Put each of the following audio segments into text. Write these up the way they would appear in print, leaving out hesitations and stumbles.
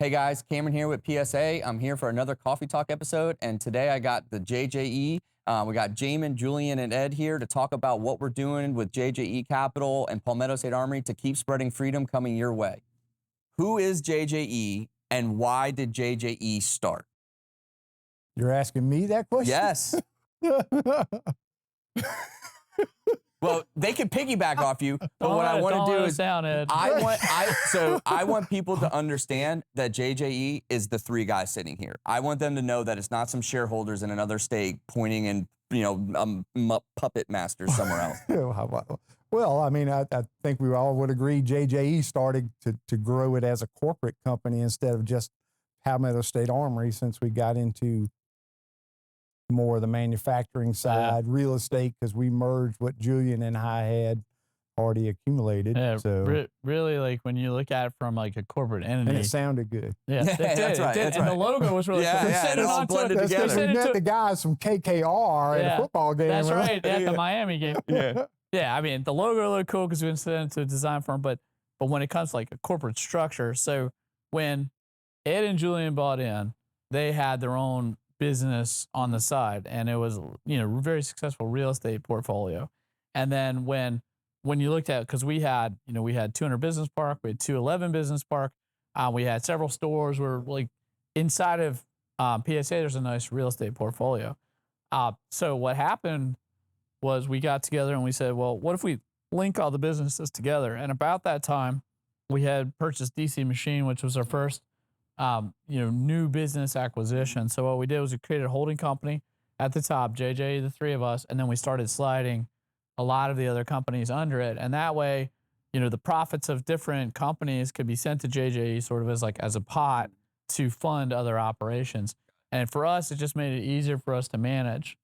Hey guys, Cameron here with PSA. I'm here for another Coffee Talk episode, and today I got the JJE. We got Jamin, Julian, and Ed here to talk about what we're doing with JJE Capital and Palmetto State Armory to keep spreading freedom coming your way. Who is JJE, and why did JJE start? You're asking me that question? Yes. Well, they can piggyback off you, but what I want to do is I want people to understand that JJE is the three guys sitting here. I want them to know that it's not some shareholders in another state pointing and puppet masters somewhere else. Well, I mean, I think we all would agree JJE started to grow it as a corporate company instead of just Palmetto State Armory, since we got into more of the manufacturing side, real estate, because we merged what Julian and I had already accumulated. Yeah, so really, like when you look at it from like a corporate entity, and it sounded good. Yeah, that's right. And the logo was really cool. Yeah, it's all blended together. We met the guys from KKR at a football game. That's right, at the Miami game. Yeah. Yeah, I mean, the logo looked cool because we went into a design firm, but when it comes to like a corporate structure, so when Ed and Julian bought in, they had their own business on the side, and it was, very successful real estate portfolio. And then when you looked at, because we had 200 Business Park, we had 211 Business Park, we had several stores. We're like inside of PSA, there's a nice real estate portfolio. So what happened was we got together and we said, well, what if we link all the businesses together? And about that time, we had purchased DC Machine, which was our first new business acquisition. So what we did was we created a holding company at the top, JJ, the three of us, and then we started sliding a lot of the other companies under it. And that way, the profits of different companies could be sent to JJ sort of as a pot to fund other operations. And for us, it just made it easier for us to manage.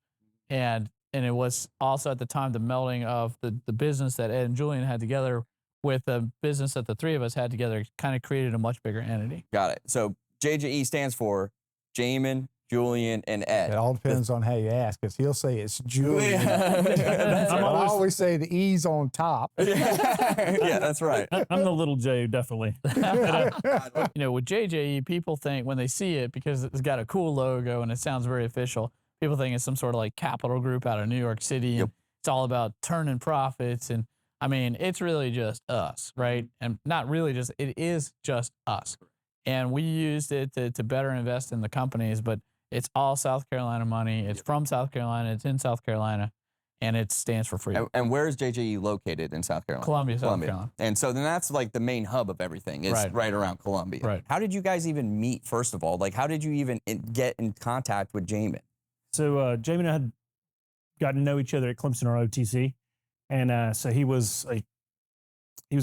And it was also at the time the melding of the business that Ed and Julian had together with the business that the three of us had together, kind of created a much bigger entity. Got it. So JJE stands for Jamin, Julian, and Ed. It all depends on how you ask, because he'll say it's Julian. I always say the E's on top. Yeah, that's right. I'm the little J, definitely. With JJE, people think when they see it, because it's got a cool logo and it sounds very official, people think it's some sort of like capital group out of New York City. Yep. And it's all about turning profits. And I mean, it's really just us, right? And not really just, it is just us. And we used it to better invest in the companies, but it's all South Carolina money. It's from South Carolina. It's in South Carolina, and it stands for freedom. And where is JJE located in South Carolina? Columbia, South Carolina. And so then that's like the main hub of everything is right around Columbia. Right. How did you guys even meet, first of all? Like, how did you even get in contact with Jamin? So Jamin and I had gotten to know each other at Clemson ROTC. And so he was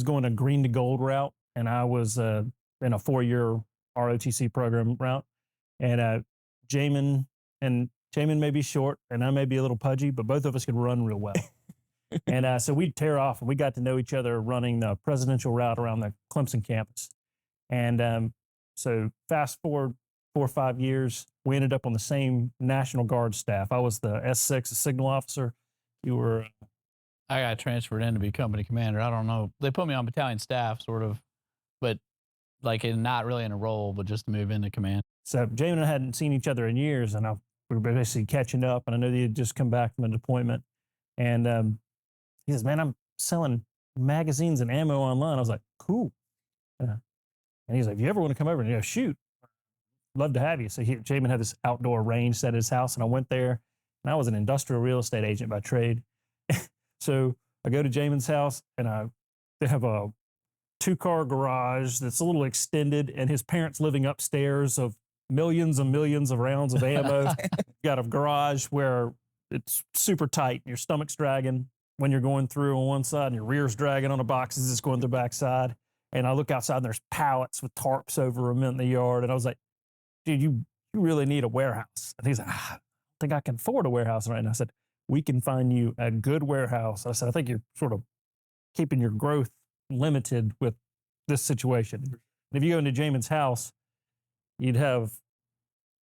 going a green to gold route, and I was in a 4-year ROTC program route. And Jamin may be short, and I may be a little pudgy, but both of us could run real well. And so we'd tear off, and we got to know each other running the presidential route around the Clemson campus. And so fast forward 4 or 5 years, we ended up on the same National Guard staff. I was the S6, a signal officer. You were... I got transferred in to be company commander. I don't know. They put me on battalion staff, sort of, but like not really in a role, but just to move into command. So Jamin and I hadn't seen each other in years, and we were basically catching up. And I know that he had just come back from a deployment. And he says, "Man, I'm selling magazines and ammo online." I was like, "Cool." And he's like, "If you ever want to come over and go shoot, love to have you." So Jamin had this outdoor range set at his house, and I went there. And I was an industrial real estate agent by trade. So I go to Jamin's house, and they have a 2-car garage that's a little extended, and his parents living upstairs of millions and millions of rounds of ammo. Got a garage where it's super tight, and your stomach's dragging when you're going through on one side, and your rear's dragging on the boxes that's going to the backside. And I look outside, and there's pallets with tarps over them in the yard. And I was like, "Dude, you really need a warehouse." And he's like, "I don't think I can afford a warehouse right now." I said, "We can find you a good warehouse." I said, "I think you're sort of keeping your growth limited with this situation." And if you go into Jamin's house, you'd have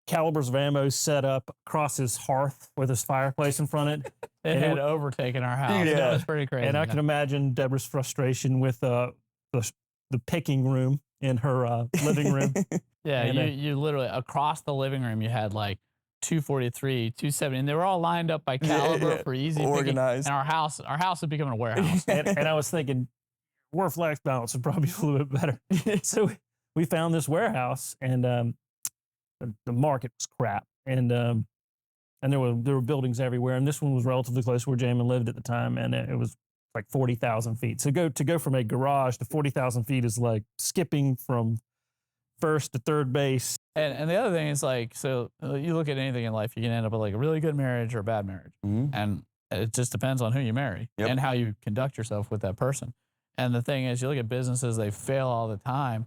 calibers of ammo set up across his hearth with his fireplace in front of it. It had overtaken our house. Yeah. It was pretty crazy. And I can imagine Deborah's frustration with the the picking room in her living room. Yeah, And, you literally across the living room you had like 243, 270, and they were all lined up by caliber for easy picking. Organized. And our house is becoming a warehouse. and I was thinking, work-life balance would probably be a little bit better. So we found this warehouse, and the market was crap, and there were buildings everywhere, and this one was relatively close where Jamin lived at the time, and it was like 40,000 feet. So to go from a garage to 40,000 feet is like skipping from first to third base. And the other thing is like, so you look at anything in life, you can end up with like a really good marriage or a bad marriage. And it just depends on who you marry and how you conduct yourself with that person. And the thing is, you look at businesses, they fail all the time.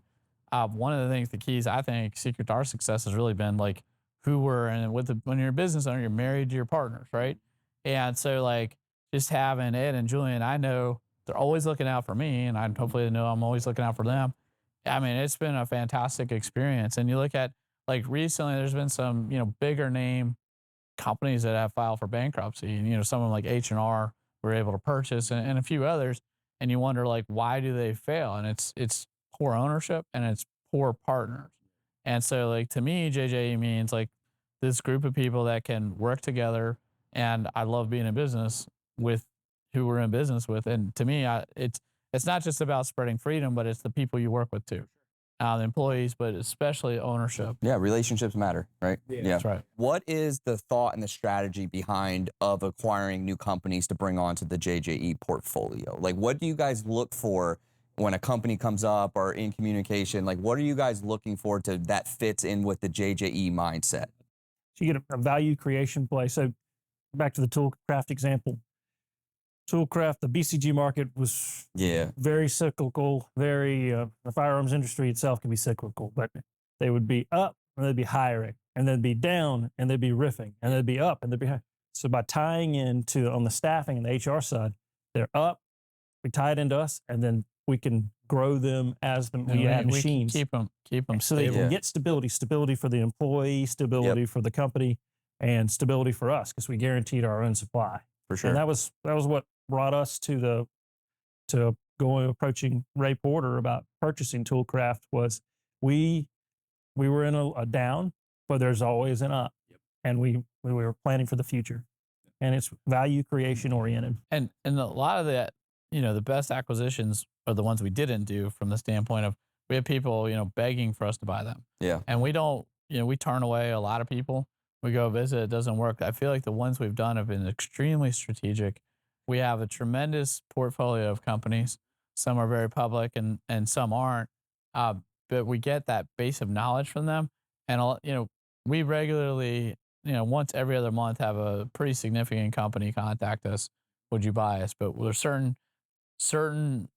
One of the things, the keys, I think, secret to our success has really been like who we're, and when you're a business owner, you're married to your partners, right? And so like just having Ed and Julian, I know they're always looking out for me, and hopefully they know I'm always looking out for them. I mean, it's been a fantastic experience. And you look at like recently, there's been some, bigger name companies that have filed for bankruptcy, and, some of them like H&R were able to purchase and a few others. And you wonder like, why do they fail? And it's poor ownership and it's poor partners. And so like, to me, JJE means like this group of people that can work together. And I love being in business with who we're in business with. And to me, it's not just about spreading freedom, but it's the people you work with too. The employees, but especially ownership. Yeah, relationships matter, right? Yeah. That's right. What is the thought and the strategy behind of acquiring new companies to bring onto the JJE portfolio? Like, what do you guys look for when a company comes up or in communication? Like, what are you guys looking for that fits in with the JJE mindset? So you get a value creation play. So back to the Toolcraft example. Toolcraft, the BCG market was very cyclical, the firearms industry itself can be cyclical, but they would be up and they'd be hiring, and they'd be down and they'd be riffing, and they'd be up and they'd be high. So by tying into on the staffing and the HR side, they're up, we tie it into us, and then we can grow them as we add machines. Keep them So they stable. can get stability for the employee, stability for the company, and stability for us because we guaranteed our own supply. For sure. And that was what brought us to approaching Ray Porter about purchasing Toolcraft. Was we were in a down, but there's always an up, and we were planning for the future, and it's value creation oriented. And a lot of that, the best acquisitions are the ones we didn't do from the standpoint of we have people, begging for us to buy them. Yeah. And we don't, we turn away a lot of people. We go visit, it doesn't work. I feel like the ones we've done have been extremely strategic. We have a tremendous portfolio of companies. Some are very public and some aren't. But we get that base of knowledge from them. And, we regularly, once every other month have a pretty significant company contact us. Would you buy us? But there's certain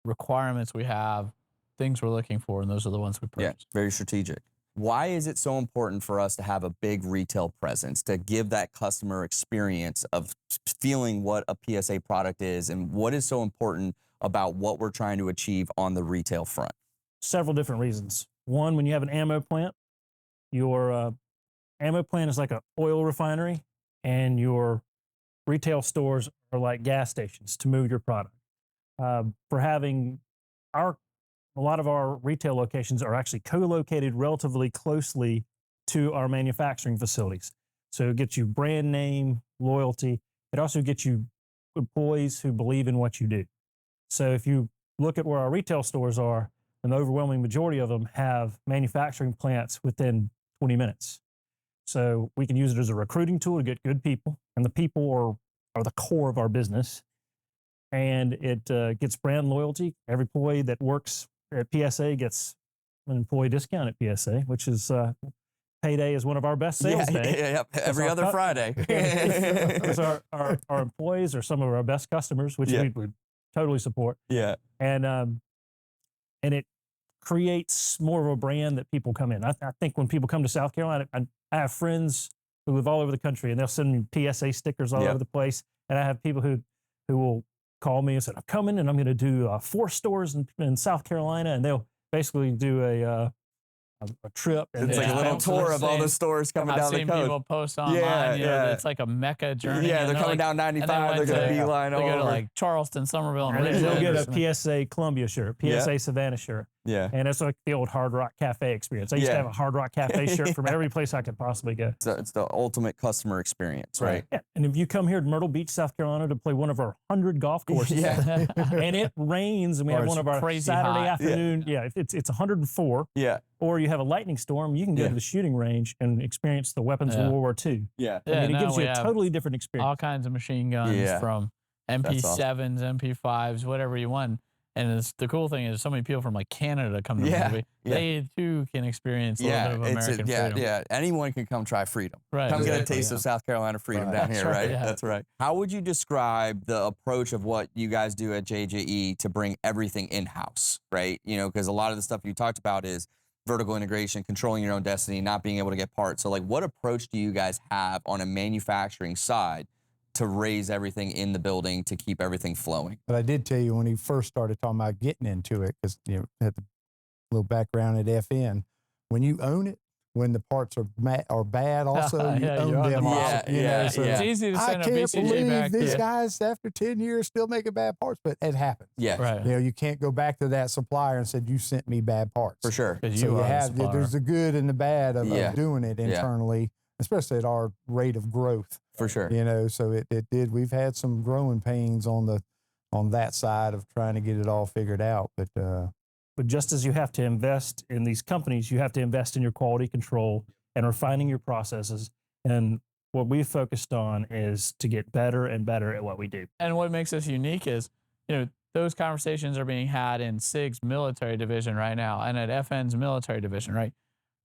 requirements we have, things we're looking for, and those are the ones we purchase. Yeah, very strategic. Why is it so important for us to have a big retail presence to give that customer experience of feeling what a PSA product is, and what is so important about what we're trying to achieve on the retail front? Several different reasons. One, when you have an ammo plant, your ammo plant is like an oil refinery, and your retail stores are like gas stations to move your product. For having a lot of our retail locations are actually co-located relatively closely to our manufacturing facilities. So it gets you brand name, loyalty. It also gets you employees who believe in what you do. So if you look at where our retail stores are, an overwhelming majority of them have manufacturing plants within 20 minutes. So we can use it as a recruiting tool to get good people, and the people are the core of our business. And it gets brand loyalty. Every employee that works at PSA gets an employee discount at PSA, which is payday is one of our best sales days. Yeah, every other Friday. Because our employees are some of our best customers, which we totally support. Yeah. And it creates more of a brand that people come in. I think when people come to South Carolina, I have friends who live all over the country, and they'll send me PSA stickers all over the place. And I have people who will call me and say, I'm coming and I'm going to do 4 stores in South Carolina. And they'll basically do a trip. And It's like a little I've tour of all the seen- stores coming I've down the seen coast. people post online. Yeah, you know, yeah. it's like a mecca journey. Yeah, and they're coming like, down and they 95. They're went going to to- beeline They all go to over. like Charleston, Somerville, and And they'll Richmond. get a PSA Columbia shirt, PSA Savannah shirt. Yeah. And it's like the old Hard Rock Cafe experience. I used to Yeah. have a Hard Rock Cafe shirt from every place I could possibly go. It's the ultimate customer experience, right? Yeah. And if you come here to Myrtle Beach, South Carolina to play one of our 100 golf courses, Yeah. and it rains and we Or have it's one of our crazy Saturday hot. afternoon, if it's 104, Yeah. or you have a lightning storm, you can go Yeah. to the shooting range and experience the weapons of Yeah. World War II. Yeah. Yeah, I mean, it now gives we you a have totally different experience. all kinds of machine guns Yeah. from MP7s, MP5s, whatever you want. And the cool thing is so many people from like Canada come to Yeah, the movie. yeah. They too can experience a little bit of American freedom. yeah. Anyone can come try freedom. Right. Come get a exactly, taste yeah. of South Carolina freedom Right. down That's here, right, right? yeah. That's right. How would you describe the approach of what you guys do at JJE to bring everything in-house, right? You know, because a lot of the stuff you talked about is vertical integration, controlling your own destiny, not being able to get parts. So like what approach do you guys have on a manufacturing side to raise everything in the building to keep everything flowing? But I did tell you when he first started talking about getting into it, because you know, had the little background at FN. When you own it, when the parts are bad, also you Yeah, own you own them. them all. also, you Yeah, know, so yeah. It's easy to I send a can't BCG believe back. these to, guys after 10 years still making bad parts, but it happens. Yeah, Right. You know, you can't go back to that supplier and said you sent me bad parts. for sure. Because So you you are the have supplier. there's the good and the bad of Yeah. doing it internally, especially at our rate of growth. For sure. You know, so it did. We've had some growing pains on that side of trying to get it all figured out. But just as you have to invest in these companies, you have to invest in your quality control and refining your processes. And what we've focused on is to get better and better at what we do. And what makes us unique is, you know, those conversations are being had in SIG's military division right now and at FN's military division, right?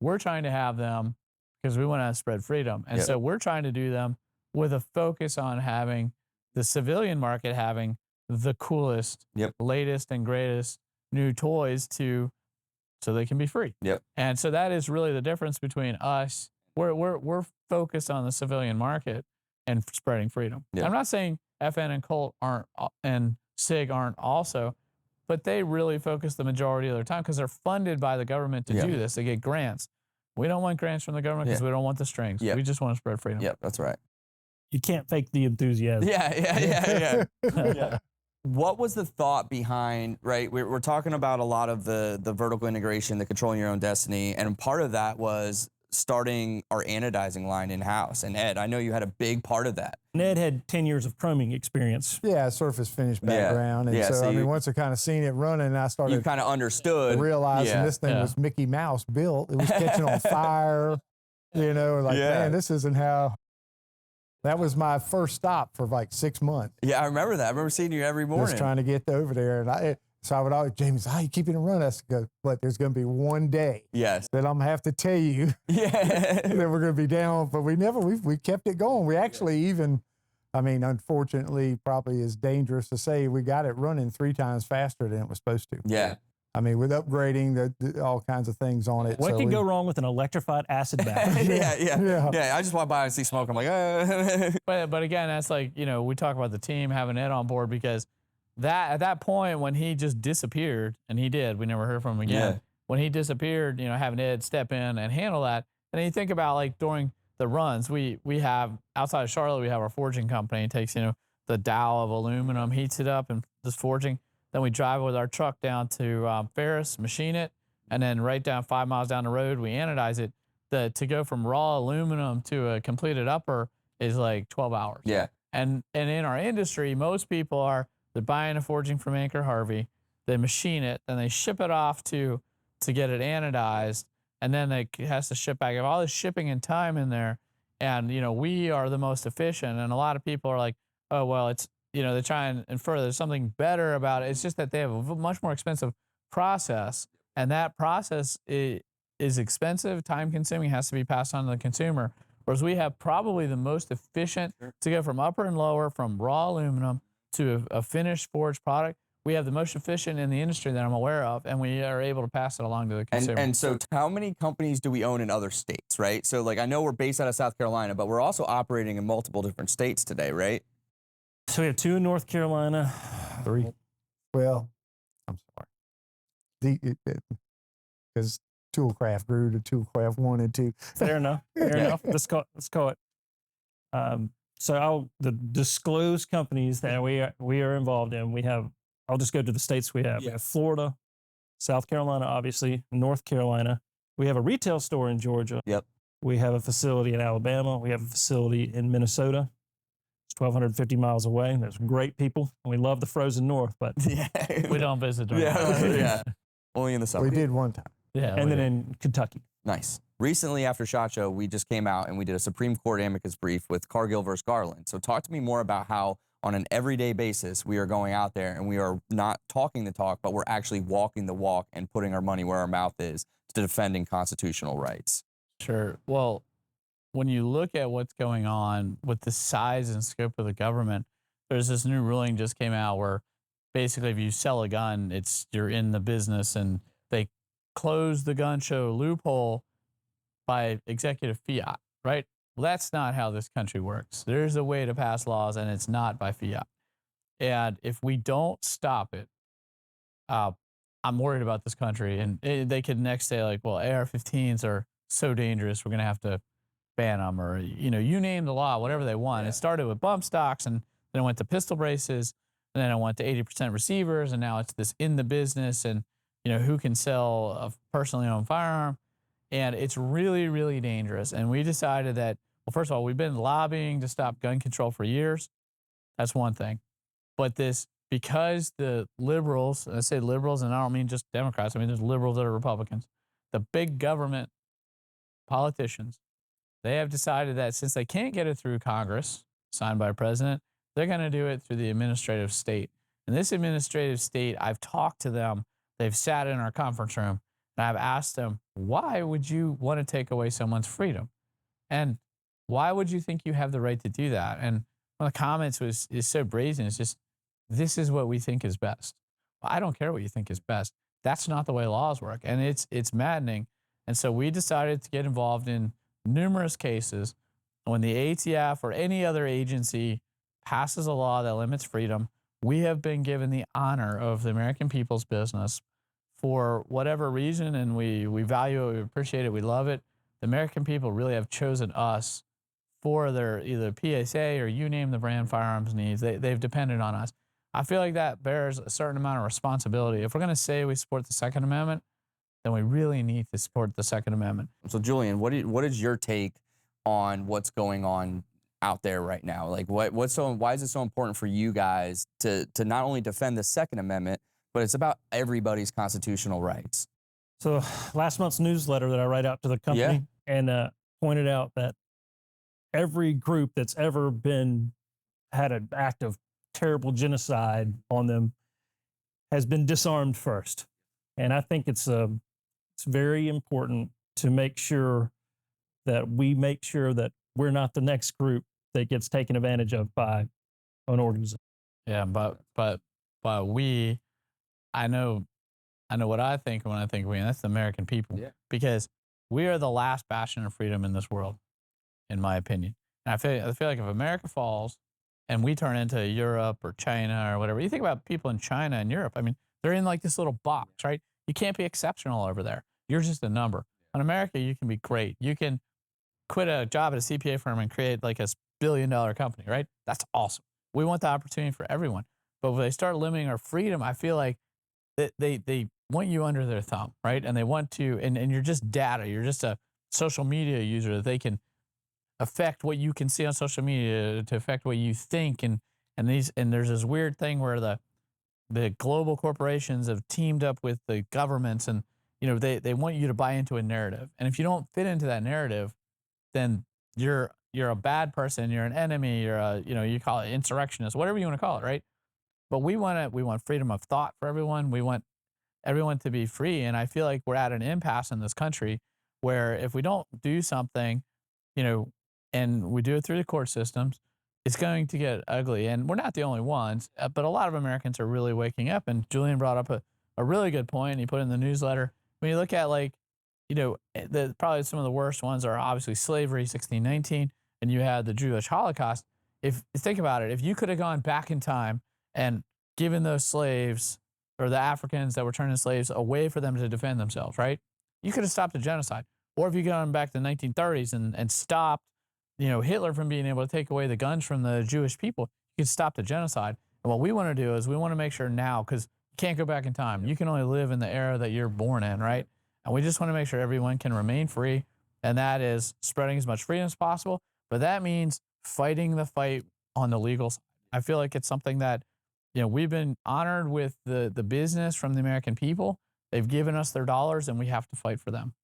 We're trying to have them because we want to spread freedom. And Yep. so we're trying to do them with a focus on having the civilian market having the coolest, Yep. latest and greatest new toys so they can be free. Yep. And so that is really the difference between us. We're focused on the civilian market and spreading freedom. Yep. I'm not saying FN and Colt aren't and SIG aren't also, but they really focus the majority of their time because they're funded by the government to Yeah. do this. They get grants. We don't want grants from the government because Yeah. we don't want the strings. Yep. We just want to spread freedom. Yep, that's right. You can't fake the enthusiasm. Yeah. Yeah. What was the thought behind, right? We're talking about a lot of the vertical integration, the controlling your own destiny, and part of that was starting our anodizing line in-house. And Ed, I know you had a big part of that. Ned had 10 years of chroming experience. Yeah, surface finish Yeah. background, and Yeah, so so I mean, you- once I kind of seen it running, I You started kind of understood. realizing Yeah. this thing Yeah. was Mickey Mouse built. It was catching on fire. You know, like Yeah. man, this isn't how. That was my first stop for like 6 months. Yeah, I remember that. I remember seeing you every morning. Just trying to get over there, and so I would always, Jamie's, you keeping it running. I said, go, but there's going to be one day Yes. that I'm going to have to tell you Yeah. that we're going to be down, but we kept it going. We actually even, I mean, unfortunately, probably is dangerous to say, we got it running 3 times faster than it was supposed to. Yeah. I mean, with upgrading all kinds of things on it. What so could we- go wrong with an electrified acid bath? Yeah. I just walk by and see smoke. I'm like, But again, that's like, you know, we talk about the team having Ed on board because at that point when he just disappeared, and he did, we never heard from him again. Yeah. When he disappeared, you know, having Ed step in and handle that. And then you think about like during the runs, we have outside of Charlotte, we have our forging company. It takes, you know, the dowel of aluminum, heats it up and does forging. Then we drive with our truck down to Ferris, machine it, and then right down 5 miles down the road, we anodize it. To go from raw aluminum to a completed upper is like 12 hours. yeah. And in our industry, most people they're buying a forging from Anchor Harvey, they machine it, then they ship it off to get it anodized, and then it has to ship back. If all this shipping and time in there, and you know we are the most efficient, and a lot of people are like, oh well, it's, you know, they try and infer there's something better about it. It's just that they have a much more expensive process, and that process is expensive, time consuming, has to be passed on to the consumer. Whereas we have probably the most efficient to go from upper and lower, from raw aluminum to a finished forged product. We have the most efficient in the industry that I'm aware of, and we are able to pass it along to the consumer. And so how many companies do we own in other states, right? So like I know we're based out of South Carolina, but we're also operating in multiple different states today, right? So we have 2 in North Carolina. 3. Well, I'm sorry. Because Toolcraft grew to Toolcraft 1 and 2. Fair enough. Fair enough. Let's call it. So the disclosed companies that we are involved in, I'll just go to the states we have. We have Florida, South Carolina, obviously, North Carolina. We have a retail store in Georgia. Yep. We have a facility in Alabama. We have a facility in Minnesota. It's 1,250 miles away. There's great people. We love the frozen north, but We don't visit during yeah. Only in the summer. We did one time. Yeah. and then in Kentucky. Nice. Recently, after SHOT Show, we just came out and we did a Supreme Court amicus brief with Cargill versus Garland. So talk to me more about how, on an everyday basis, we are going out there and we are not talking the talk, but we're actually walking the walk and putting our money where our mouth is to defending constitutional rights. Sure. Well, when you look at what's going on with the size and scope of the government, there's this new ruling just came out where basically if you sell a gun, you're in the business, and they closed the gun show loophole by executive fiat, right? Well, that's not how this country works. There's a way to pass laws, and it's not by fiat. And if we don't stop it, I'm worried about this country. And they could next say, like, well, AR-15s are so dangerous, we're going to have to ban them, or, you name the law, whatever they want. It started with bump stocks, and then it went to pistol braces, and then it went to 80% receivers, and now it's this in the business, and, who can sell a personally owned firearm. And it's really, really dangerous. And we decided that, well, first of all, we've been lobbying to stop gun control for years. That's one thing. But because the liberals, and I say liberals, and I don't mean just Democrats, I mean there's liberals that are Republicans, the big government politicians, they have decided that since they can't get it through Congress, signed by a president, they're going to do it through the administrative state. And this administrative state, I've talked to them. They've sat in our conference room, and I've asked them, why would you want to take away someone's freedom? And why would you think you have the right to do that? And one of the comments is so brazen. It's just, this is what we think is best. Well, I don't care what you think is best. That's not the way laws work. And it's maddening. And so we decided to get involved in numerous cases when the ATF or any other agency passes a law that limits freedom. We have been given the honor of the American people's business for whatever reason, and we value it, we appreciate it, we love it. The American people really have chosen us for their either PSA or you name the brand firearms needs. They've depended on us. I feel like that bears a certain amount of responsibility. If we're going to say we support the Second Amendment, then we really need to support the Second Amendment. So, Julian, what is your take on what's going on out there right now? Like, why is it so important for you guys to not only defend the Second Amendment, but it's about everybody's constitutional rights? So last month's newsletter that I write out to the company and pointed out that every group that's ever had an act of terrible genocide on them has been disarmed first. And I think it's very important to make sure that we're not the next group that gets taken advantage of by an organization. Yeah, but I know what I think when I think we, and that's the American people. Yeah. Because we are the last bastion of freedom in this world, in my opinion. And I feel like if America falls and we turn into Europe or China or whatever, you think about people in China and Europe, I mean, they're in like this little box, right? You can't be exceptional over there. You're just a number. In America, you can be great. You can quit a job at a CPA firm and create like a billion-dollar company, right? That's awesome. We want the opportunity for everyone. But when they start limiting our freedom, I feel like they want you under their thumb, right? And they want to, and you're just data. You're just a social media user that they can affect what you can see on social media to affect what you think. And there's this weird thing where the global corporations have teamed up with the governments, and they want you to buy into a narrative. And if you don't fit into that narrative, then you're a bad person, you're an enemy, you call it insurrectionist, whatever you want to call it, right? But we want freedom of thought for everyone. We want everyone to be free. And I feel like we're at an impasse in this country where if we don't do something, and we do it through the court systems, it's going to get ugly. And we're not the only ones, but a lot of Americans are really waking up. And Julian brought up a really good point. He put in the newsletter. When you look at probably some of the worst ones are obviously slavery, 1619, and you had the Jewish Holocaust. If think about it, if you could have gone back in time and given those slaves or the Africans that were turning slaves a way for them to defend themselves, right? you could have stopped a genocide. Or if you go back to the 1930s and stopped, Hitler from being able to take away the guns from the Jewish people, you could stop the genocide. And what we want to do is we want to make sure now, because you can't go back in time. You can only live in the era that you're born in, right? And we just want to make sure everyone can remain free. And that is spreading as much freedom as possible. But that means fighting the fight on the legal side. I feel like it's something that, we've been honored with the business from the American people. They've given us their dollars and we have to fight for them.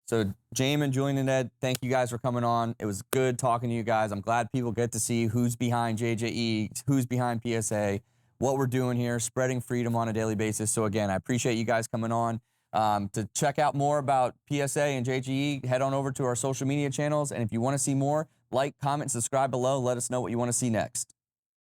So Jamin, Julian, and Ed, thank you guys for coming on. It was good talking to you guys. I'm glad people get to see who's behind JJE, who's behind PSA, what we're doing here, spreading freedom on a daily basis. So again, I appreciate you guys coming on. To check out more about PSA and JJE, head on over to our social media channels. And if you want to see more, like, comment, subscribe below. Let us know what you want to see next.